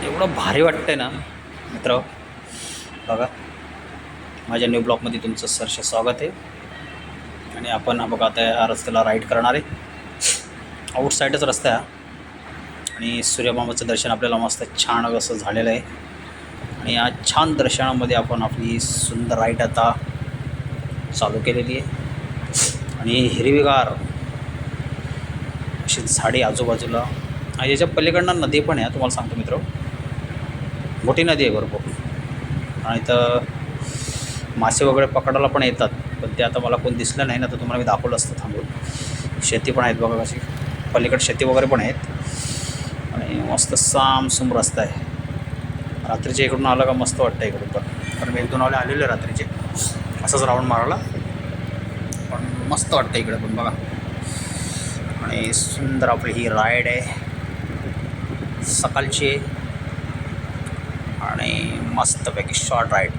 एवढं भारी वाटतंय ना मित्र. बघा, माझ्या न्यू ब्लॉगमध्ये तुमचं सहर्ष स्वागत आहे. आणि आपण बघा आता या रस्त्याला राईड करणार आहे. आउटसाईडच रस्ता आहे आणि सूर्यमामाचं दर्शन आपल्याला मस्त छान असं झालेलं आहे. आणि या छान दर्शनामध्ये आपण आपली सुंदर राईड आता चालू केलेली आहे. आणि हिरवीगार अशी झाडी आजूबाजूला. आणि याच्या पलीकडनं नदी पण आहे, तुम्हाला सांगतो मित्र. मोठी नदी आहे भरपूर. आणि तर मासे वगैरे पकडायला पण येतात, पण ते आता मला कोण दिसलं नाही ना, तर तुम्हाला मी दाखवलं असतं थांबून. शेती पण आहेत बघा कशी, पलीकडे शेती वगैरे पण आहेत. आणि मस्त सामसूम रस्ता आहे. रात्रीच्या इकडून आलं का मस्त वाटतं इकडून पण, कारण मी 1-2 वाले आलेले रात्रीचे असंच राऊंड मारायला. पण मस्त वाटतं इकडे पण बघा. आणि सुंदर आपली ही राईड आहे सकाळची आणि मस्तपैकी शॉर्ट राईड.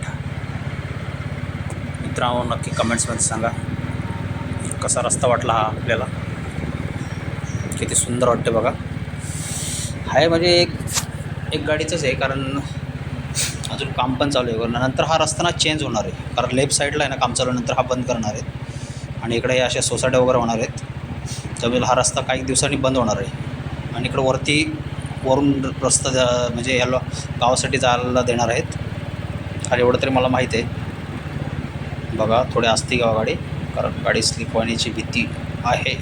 मित्रांनो, नक्की कमेंट्समध्ये सांगा कसा रस्ता वाटला हा आपल्याला. किती सुंदर वाटते बघा. आहे म्हणजे एक गाडीचंच आहे, कारण अजून काम पण चालू आहे. नंतर हा रस्ता ना चेंज होणार आहे, कारण लेफ्ट साईडला आहे ना काम चालू, नंतर हा बंद करणार आहेत. आणि इकडे अशा सोसायट्या वगैरे होणार आहेत, त्यामुळे हा रस्ता काही दिवसांनी बंद होणार आहे. आणि इकडं वरून रस्ता म्हणजे याला गावासाठी जायला देणार आहेत. खाली एवढं तरी मला माहीत आहे. बघा, थोडी असती गाडी, कारण गाडी स्लिप होण्याची भीती आहे.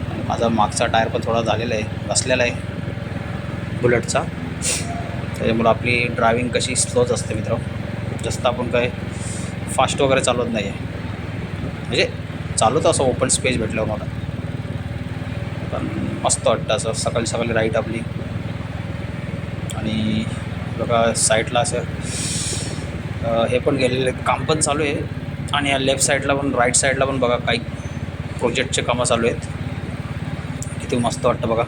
आणि माझा मागचा टायर पण थोडा झालेला आहे, बसलेला आहे बुलेटचा. त्याच्यामुळं आपली ड्रायविंग कशी स्लोच असते मित्र. जास्त आपण काय फास्ट वगैरे चालवत नाही आहे, म्हणजे चालवतो असं ओपन स्पेस भेटल्यावर मला. पण मस्त वाटतं असं सकाळी सकाळी राईड आपली. आणि बघा साईडला असं हे पण गेलेले काम पण चालू आहे. आणि या लेफ्ट साईडला पण राईट साईडला पण बघा काही प्रोजेक्टचे कामं चालू आहेत. किती मस्त वाटतं बघा.